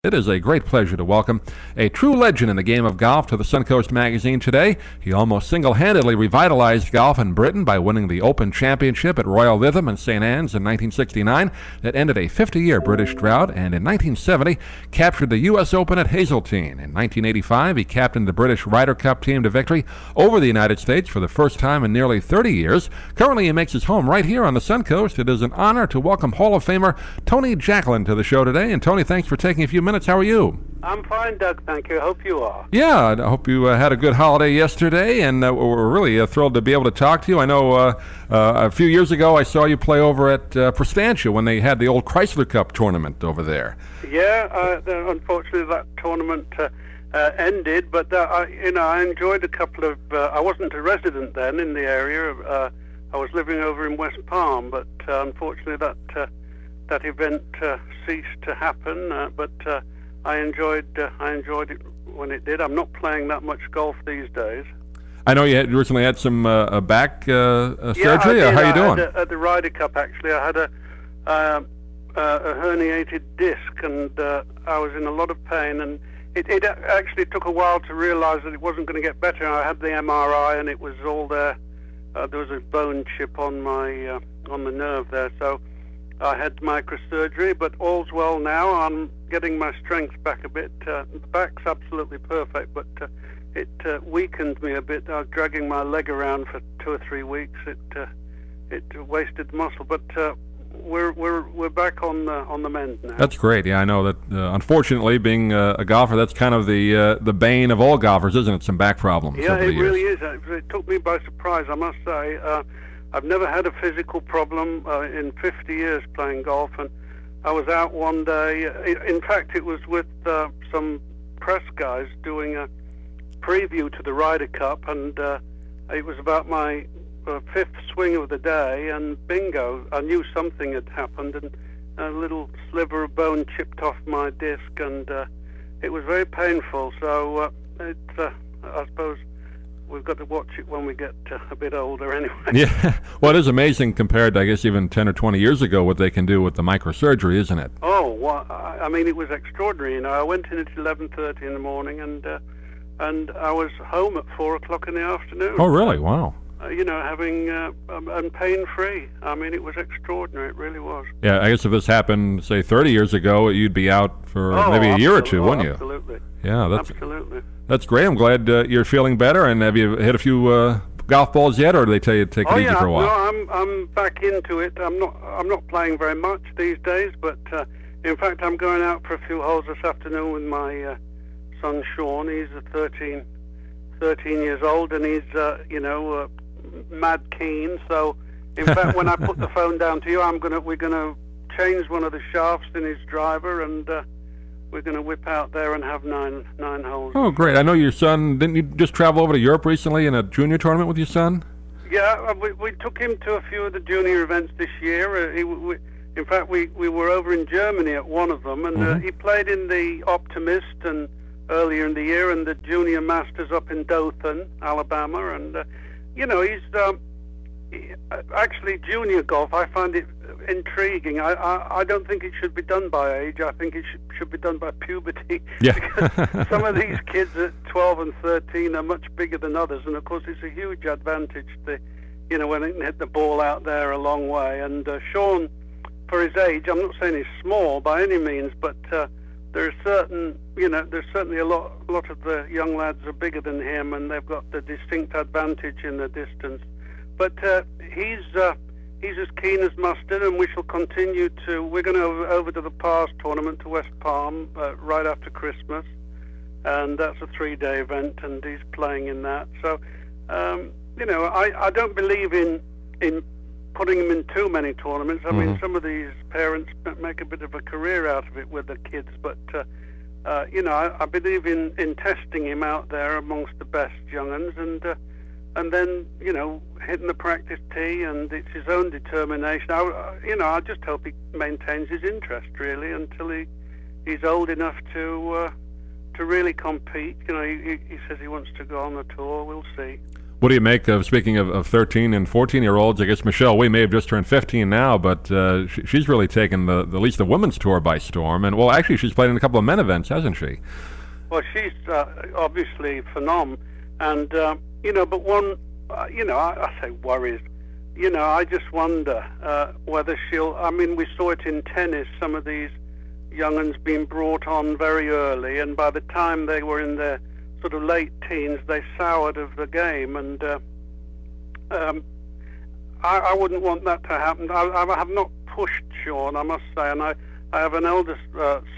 It is a great pleasure to welcome a true legend in the game of golf to the Suncoast Magazine today. He almost single-handedly revitalized golf in Britain by winning the Open Championship at Royal Lytham in St. Anne's in 1969 that ended a 50-year British drought, and in 1970 captured the U.S. Open at Hazeltine. In 1985, he captained the British Ryder Cup team to victory over the United States for the first time in nearly 30 years. Currently, he makes his home right here on the Suncoast. It is an honor to welcome Hall of Famer Tony Jacklin to the show today. And Tony, thanks for taking a few minutes. How are you? I'm fine, Doug. Thank you. I hope you are. Yeah, I hope you had a good holiday yesterday, and we're really thrilled to be able to talk to you. I know a few years ago I saw you play over at Prestantia when they had the old Chrysler Cup tournament over there. Yeah, unfortunately that tournament ended, but I enjoyed a couple of. I wasn't a resident then in the area. I was living over in West Palm, but unfortunately that event ceased to happen. But I enjoyed it when it did. I'm not playing that much golf these days. I know you had recently had some back surgery. Yeah, How are you doing? At the Ryder Cup, actually, I had a herniated disc, and I was in a lot of pain. And it actually took a while to realise that it wasn't going to get better. I had the MRI, and it was all there. There was a bone chip on my on the nerve there, so I had microsurgery. But all's well now. I'm getting my strength back a bit. The back's absolutely perfect, but it weakened me a bit. I was dragging my leg around for 2 or 3 weeks. It wasted muscle, but we're back on the mend now. That's great. Yeah, I know that. Unfortunately, being a golfer, that's kind of the bane of all golfers, isn't it? Some back problems. Yeah, it really is. It took me by surprise, I must say. I've never had a physical problem in 50 years playing golf, and I was out one day. In fact, it was with some press guys doing a preview to the Ryder Cup, and it was about my fifth swing of the day, and bingo, I knew something had happened, and a little sliver of bone chipped off my disc, and it was very painful. So I suppose we've got to watch it when we get a bit older anyway. Yeah, well, it is amazing compared to, I guess, even 10 or 20 years ago what they can do with the microsurgery, isn't it? Oh, well, I mean, it was extraordinary. You know, I went in at 11:30 in the morning, and I was home at 4 o'clock in the afternoon. Oh, really? Wow. Having and pain-free. I mean, it was extraordinary. It really was. Yeah, I guess if this happened, say, 30 years ago, you'd be out for maybe a year or two, wouldn't you? Absolutely. Yeah, absolutely. That's great. I'm glad you're feeling better. And have you hit a few golf balls yet, or do they tell you to take it easy for a while? No, I'm back into it. I'm not playing very much these days, but in fact, I'm going out for a few holes this afternoon with my son Sean. He's 13 years old, and he's mad keen. So, in fact, when I put the phone down to you, we're gonna change one of the shafts in his driver, and we're gonna whip out there and have nine holes. Oh, great! I know your son. Didn't you just travel over to Europe recently in a junior tournament with your son? Yeah, we took him to a few of the junior events this year. In fact, we were over in Germany at one of them, and he played in the Optimist and earlier in the year, and the Junior Masters up in Dothan, Alabama, and he's actually junior golf. I find it intriguing. I don't think it should be done by age. I think it should be done by puberty. Yeah. Because some of these kids at 12 and 13 are much bigger than others, and of course it's a huge advantage when they can hit the ball out there a long way. And Sean, for his age, I'm not saying he's small by any means, but there's certainly a lot of the young lads are bigger than him, and they've got the distinct advantage in the distance. But he's as keen as mustard, and we shall continue to. We're going over to the Pars tournament to West Palm right after Christmas, and that's a 3-day event, and he's playing in that. So, I don't believe in putting them in too many tournaments. I mean, some of these parents make a bit of a career out of it with the kids, but I believe in testing him out there amongst the best young'uns, and then hitting the practice tee, and it's his own determination. I just hope he maintains his interest really until he's old enough to really compete. He says he wants to go on the tour. We'll see. What do you make of, speaking of 13 and 14-year-olds, I guess Michelle Wee may have just turned 15 now, but she's really taken at least the women's tour by storm. And, well, actually, she's played in a couple of men events, hasn't she? Well, she's obviously phenomenal. And, but one, I say worries. I just wonder whether we saw it in tennis, some of these young uns being brought on very early, and by the time they were in their sort of late teens, they soured of the game, and I wouldn't want that to happen. I have not pushed Sean, I must say, and I have an eldest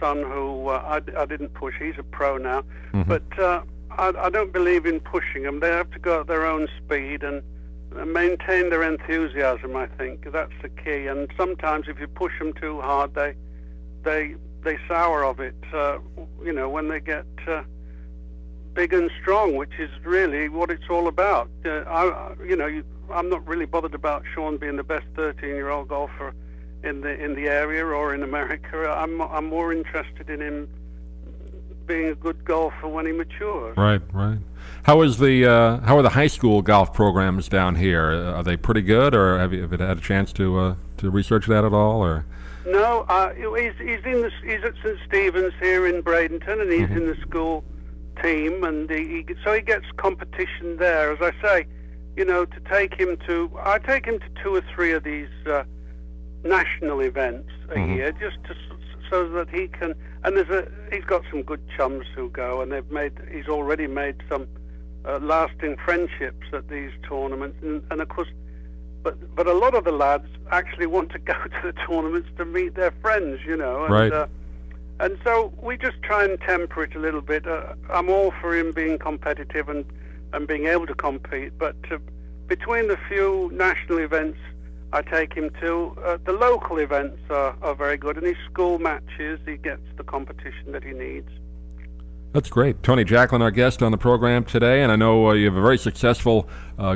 son who I didn't push. He's a pro now, but I don't believe in pushing them. They have to go at their own speed and maintain their enthusiasm. I think that's the key. And sometimes, if you push them too hard, they sour of it. When they get big and strong, which is really what it's all about. I'm not really bothered about Sean being the best 13-year-old golfer in the area or in America. I'm more interested in him being a good golfer when he matures. Right. How are the high school golf programs down here? Are they pretty good, or have you had a chance to research that at all, or? No, he's at St. Stephen's here in Bradenton, and he's in the school team, and so he gets competition there. As I say, I take him to 2 or 3 of these national events a year, just so that he can. And he's got some good chums who go, and he's already made some lasting friendships at these tournaments, and of course. But a lot of the lads actually want to go to the tournaments to meet their friends, and, right. And so we just try and temper it a little bit. I'm all for him being competitive and being able to compete, but between the few national events I take him to, the local events are very good, and his school matches, he gets the competition that he needs. That's great. Tony Jacklin, our guest on the program today, and I know you have a very successful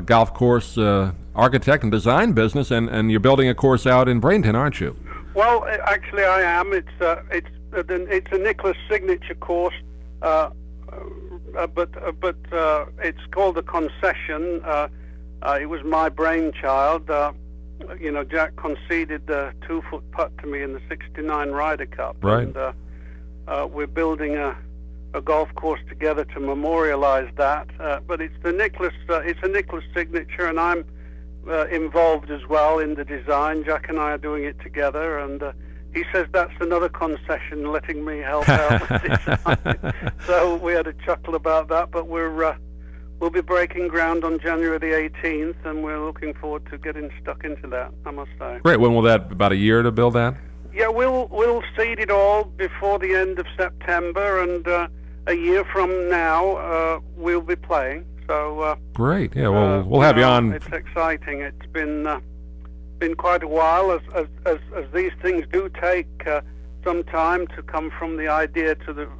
golf course architect and design business, and you're building a course out in Bradenton, aren't you? Well, actually, I am. It's a Nicholas signature course, but it's called the Concession. It was my brainchild. Jack conceded the 2-foot putt to me in the '69 Ryder Cup, right? And we're building a golf course together to memorialize that. But it's a Nicholas signature, and I'm involved as well in the design. Jack and I are doing it together, and he says that's another concession, letting me help out with design. So we had a chuckle about that, but we'll be breaking ground on January the 18th, and we're looking forward to getting stuck into that, I must say. Great. When will that, about a year to build that? Yeah, we'll seed it all before the end of September, and a year from now we'll be playing. So great. Yeah, well, we'll have you on. It's exciting. It's been quite a while, as these things do take some time to come from the idea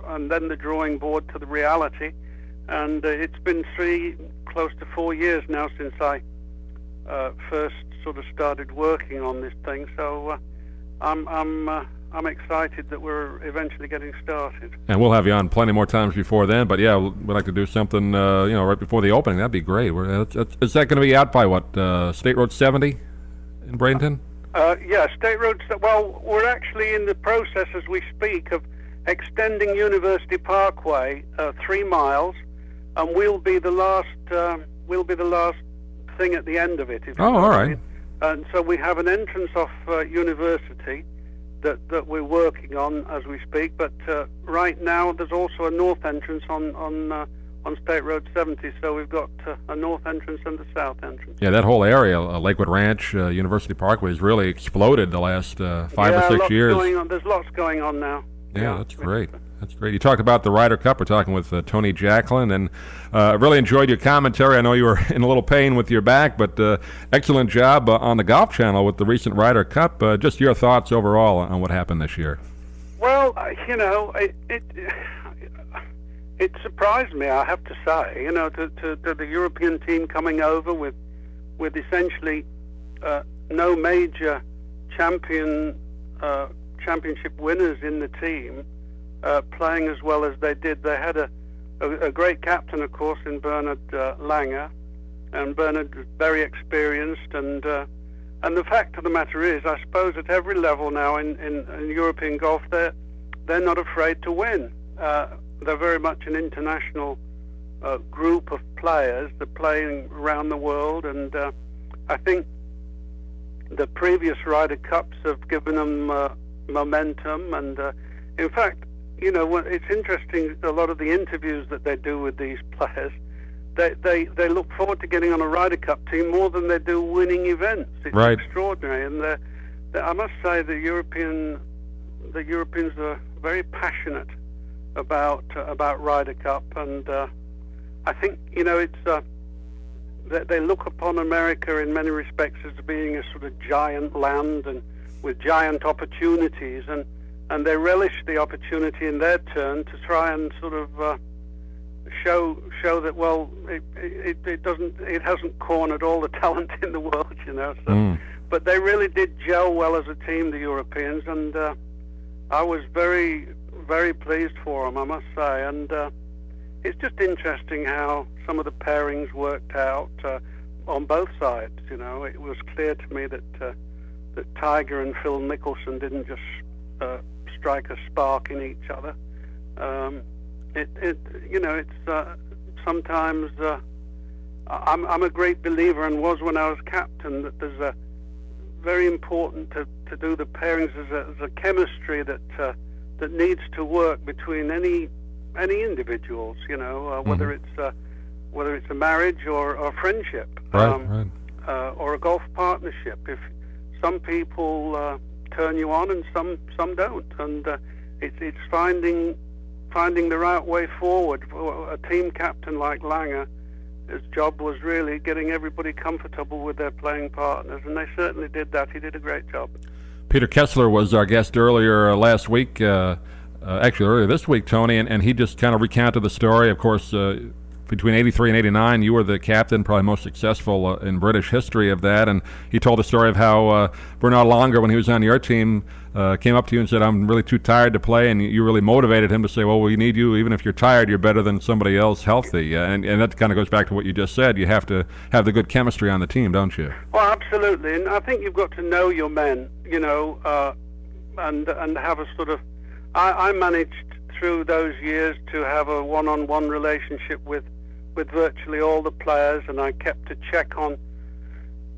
and then the drawing board to the reality. And it's been close to 4 years now since I first sort of started working on this thing. So I'm excited that we're eventually getting started. And we'll have you on plenty more times before then. But yeah, we'd like to do something, right before the opening. That'd be great. Is that going to be out by what? State Road 70 in Bradenton? Yeah, State Road. Well, we're actually in the process as we speak of extending University Parkway 3 miles, and we'll be the last thing at the end of it. Oh, all right. And so we have an entrance off University that we're working on as we speak. But right now, there's also a north entrance on State Road 70. So we've got a north entrance and a south entrance. Yeah, that whole area, Lakewood Ranch, University Parkway, has really exploded the last 5 or 6 years. There's lots going on now. Yeah, that's great. That's great. You talked about the Ryder Cup. We're talking with Tony Jacklin, and really enjoyed your commentary. I know you were in a little pain with your back, but excellent job on the Golf Channel with the recent Ryder Cup. Just your thoughts overall on what happened this year. Well, it surprised me, I have to say, to the European team coming over with essentially no major championship winners in the team, playing as well as they did. They had a great captain, of course, in Bernard Langer, and Bernard was very experienced, and the fact of the matter is, I suppose at every level now in European golf, they're not afraid to win. They're very much an international group of players. They're playing around the world, and I think the previous Ryder Cups have given them momentum. And in fact, you know, it's interesting, a lot of the interviews that they do with these players, they look forward to getting on a Ryder Cup team more than they do winning events. It's right. Extraordinary. And I must say the Europeans are very passionate about Ryder Cup, and I think, you know, it's they look upon America in many respects as being a sort of giant land and with giant opportunities, and they relish the opportunity in their turn to try and sort of show that, well, it hasn't cornered all the talent in the world, you know. So, but they really did gel well as a team, the Europeans, and I was very, very pleased for them, I must say. And it's just interesting how some of the pairings worked out on both sides. You know, it was clear to me that Tiger and Phil Mickelson didn't just strike a spark in each other. You know, it's sometimes I'm a great believer, and was when I was captain, that there's a very important to do the pairings as a chemistry that needs to work between any individuals. You know, whether it's a marriage or a friendship, right. Or a golf partnership. If some people turn you on and some don't, and it's finding the right way forward. A team captain like Langer, his job was really getting everybody comfortable with their playing partners, and they certainly did that. He did a great job. Peter Kessler was our guest earlier last week, actually earlier this week, Tony, and he just kind of recounted the story. Of course, between 83 and 89, you were the captain, probably most successful in British history of that, and he told the story of how Bernard Langer, when he was on your team, came up to you and said, I'm really too tired to play, and you really motivated him to say, well, we need you. Even if you're tired, you're better than somebody else healthy. And that kind of goes back to what you just said. You have to have the good chemistry on the team, don't you? Well, absolutely. And I think you've got to know your men, you know, and have a sort of... I managed through those years to have a one-on-one relationship with virtually all the players, and I kept a check on,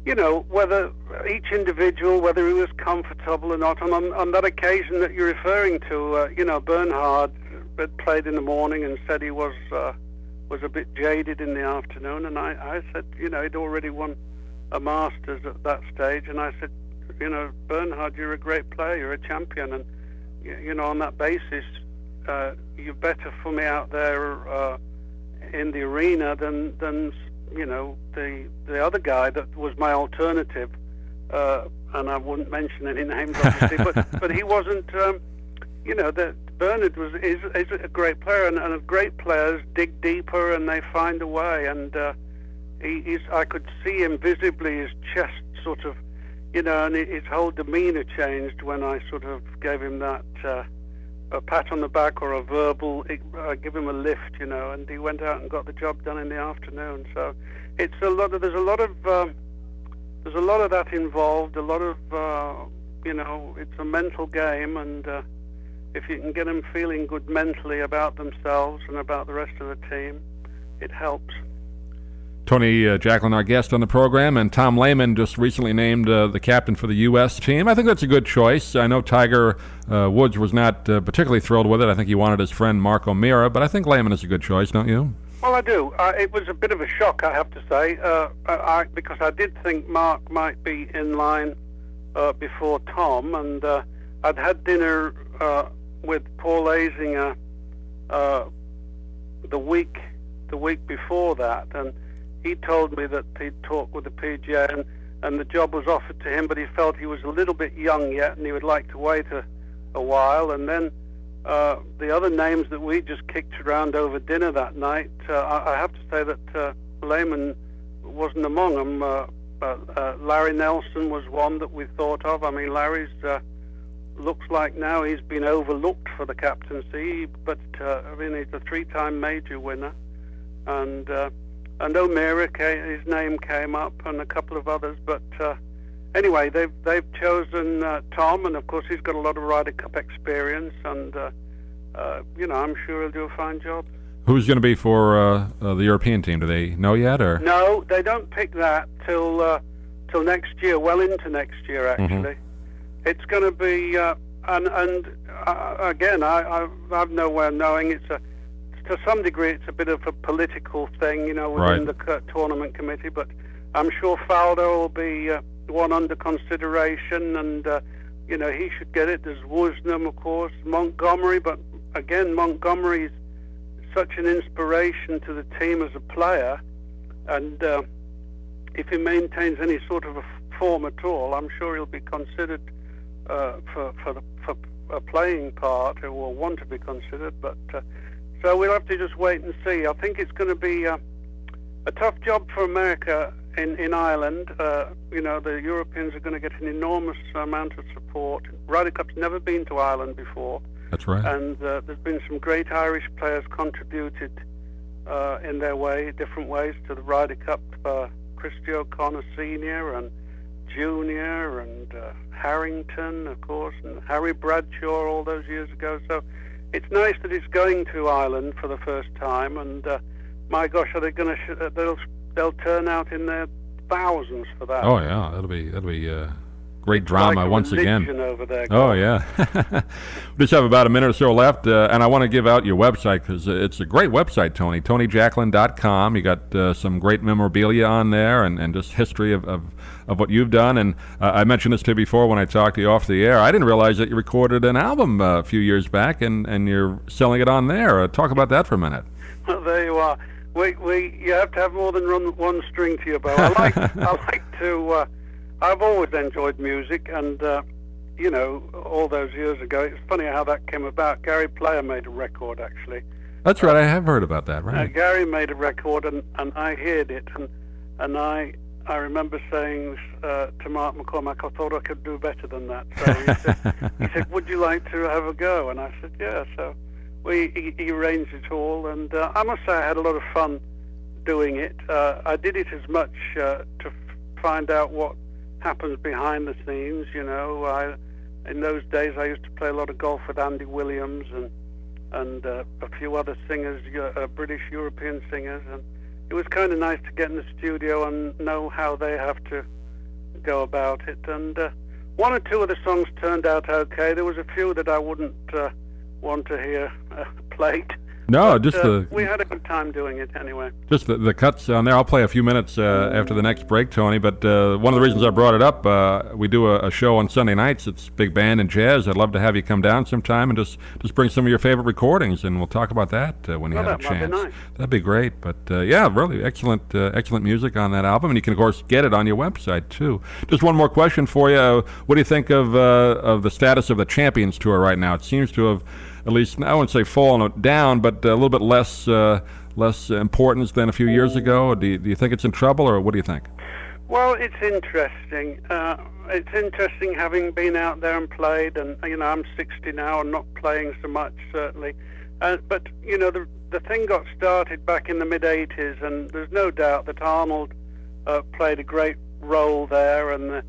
you know, whether each individual, whether he was comfortable or not. And on that occasion that you're referring to, you know, Bernhard had played in the morning and said he was a bit jaded in the afternoon, and I said, you know, he'd already won a Masters at that stage, and I said, you know, Bernhard, you're a great player, you're a champion, and you know, on that basis, you're better for me out there in the arena than you know, the other guy that was my alternative, and I wouldn't mention any names obviously, but he wasn't. You know, that Bernard is a great player, and great players dig deeper and they find a way. And I could see him visibly, his chest sort of, you know, and his whole demeanour changed when I sort of gave him that. A pat on the back or a verbal, give him a lift, you know, and he went out and got the job done in the afternoon. So it's there's a lot of that involved. A lot of you know, it's a mental game, and if you can get them feeling good mentally about themselves and about the rest of the team, it helps. Tony Jacklin, our guest on the program, and Tom Lehman just recently named the captain for the U.S. team. I think that's a good choice. I know Tiger Woods was not particularly thrilled with it. I think he wanted his friend Mark O'Meara, but I think Lehman is a good choice, don't you? Well, I do. It was a bit of a shock, I have to say, because I did think Mark might be in line before Tom, and I'd had dinner with Paul Azinger the week before that, and he told me that he'd talked with the PGA and the job was offered to him, but he felt he was a little bit young yet and he would like to wait a while. And then the other names that we just kicked around over dinner that night, I have to say that Lehman wasn't among them. Larry Nelson was one that we thought of. I mean, Larry's looks like now he's been overlooked for the captaincy, but I mean, he's a three-time major winner, and and O'Meara, his name came up, and a couple of others. But anyway, they've chosen Tom, and of course he's got a lot of Ryder Cup experience, and I'm sure he'll do a fine job. Who's going to be for the European team? Do they know yet, or no? They don't pick that till next year. Well into next year, actually. Mm-hmm. It's going to be, again, I've no way of knowing. To some degree, it's a bit of a political thing, within the tournament committee. But I'm sure Faldo will be one under consideration, and he should get it. There's Woosnam, of course, Montgomery, but again, Montgomery's such an inspiration to the team as a player, and if he maintains any sort of a form at all, I'm sure he'll be considered for a playing part, or will want to be considered. But so we'll have to just wait and see. I think it's going to be a tough job for America in Ireland. The Europeans are going to get an enormous amount of support. Ryder Cup's never been to Ireland before. That's right. And there's been some great Irish players contributed in their different ways to the Ryder Cup. Christy O'Connor Sr. and Jr. and Harrington, of course, and Harry Bradshaw all those years ago. So it's nice that it's going to Ireland for the first time. And my gosh, are they going to? They'll turn out in their thousands for that. Oh yeah, that'll be great drama like once again. Over there, oh yeah. We just have about a minute or so left, and I want to give out your website because it's a great website, Tony. TonyJacklin.com. You got some great memorabilia on there, and just history of what you've done. And I mentioned this to you before when I talked to you off the air. I didn't realize that you recorded an album a few years back, and you're selling it on there. Talk about that for a minute. Well, there you are. You have to have more than one string to your bow. I like to. I've always enjoyed music, and all those years ago, it's funny how that came about. Gary Player made a record, actually. That's right. I have heard about that. Right. Gary made a record, and I heard it, and I remember saying to Mark McCormack, I thought I could do better than that. So he said, "Would you like to have a go?" And I said, "Yeah." So he arranged it all, and I must say I had a lot of fun doing it. I did it as much to find out what happens behind the scenes. In those days I used to play a lot of golf with Andy Williams and a few other singers, British European singers, and it was kind of nice to get in the studio and know how they have to go about it. And one or two of the songs turned out okay. There was a few that I wouldn't want to hear played. No, but, we had a good time doing it anyway. Just the cuts on there. I'll play a few minutes after the next break, Tony. But one of the reasons I brought it up, we do a show on Sunday nights. It's big band and jazz. I'd love to have you come down sometime and just bring some of your favorite recordings, and we'll talk about that when you have a chance. That'd be nice. That'd be great. But yeah, really excellent music on that album, and you can of course get it on your website too. Just one more question for you. What do you think of the status of the Champions Tour right now? It seems to have, at least I wouldn't say fallen down, but a little bit less importance than a few years ago. Do you think it's in trouble, or what do you think? Well, it's interesting. It's interesting having been out there and played, and I'm 60 now and not playing so much, certainly. But the thing got started back in the mid-'80s, and there's no doubt that Arnold played a great role there, and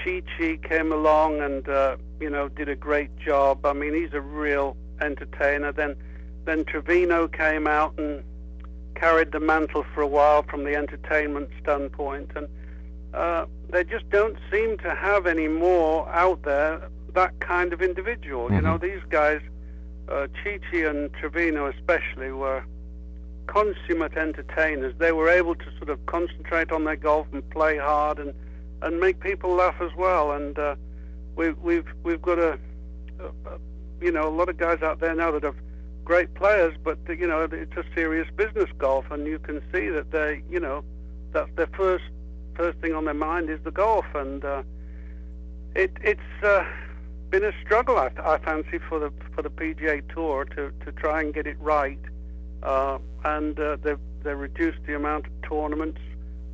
Chi came along and did a great job. I mean, he's a real entertainer. Then Trevino came out and carried the mantle for a while from the entertainment standpoint, and they just don't seem to have any more out there that kind of individual. Mm-hmm. These guys, Chi and Trevino especially, were consummate entertainers. They were able to sort of concentrate on their golf and play hard and make people laugh as well. And we've got a lot of guys out there now that are great players, but it's a serious business golf, and you can see that that's their first thing on their mind is the golf, and it's been a struggle, I fancy, for the PGA Tour to try and get it right, and they've reduced the amount of tournaments,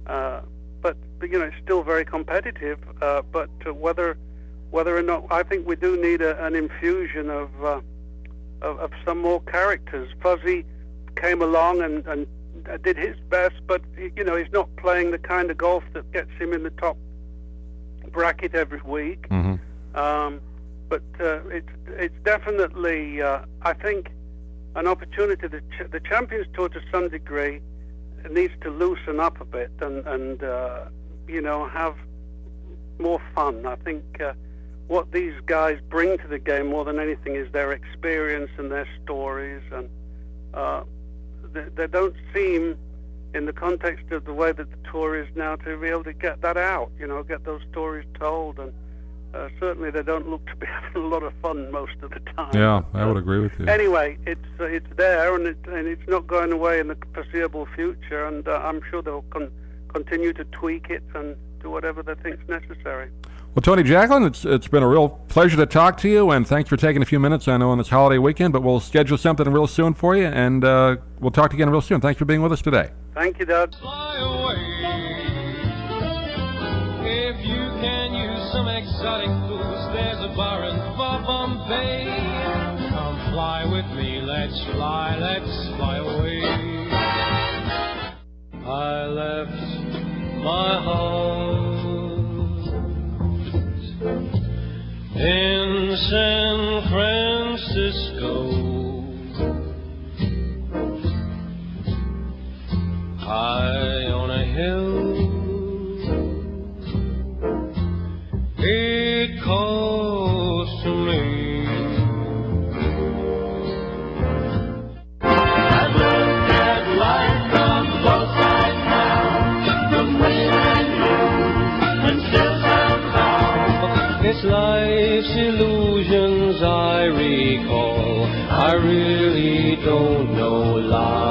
but it's still very competitive. But whether or not, I think we do need an infusion of some more characters. Fuzzy came along and did his best, but you know, he's not playing the kind of golf that gets him in the top bracket every week. But it's definitely, I think, an opportunity. The Champions Tour, to some degree, needs to loosen up a bit and you know, have more fun. I think what these guys bring to the game more than anything is their experience and their stories, and they don't seem, in the context of the way that the tour is now, to be able to get that out, you know, get those stories told, and certainly they don't look to be having a lot of fun most of the time. Yeah, I would agree with you. Anyway, it's there, and it's not going away in the foreseeable future, and I'm sure they'll continue to tweak it and do whatever they think's necessary. Well, Tony Jacklin, it's been a real pleasure to talk to you, and thanks for taking a few minutes, I know, on this holiday weekend, but we'll schedule something real soon for you, and we'll talk to you again real soon. Thanks for being with us today. Thank you, Doug. Fly away. If you can use some exotic foods, there's a bar in Bombay. Come fly with me, let's fly away. I left my heart in San Francisco, high on a hill. It calls to me. I've looked at life from both sides now, from wishing I knew, and still somehow it's life's illusions I recall. I really don't know life.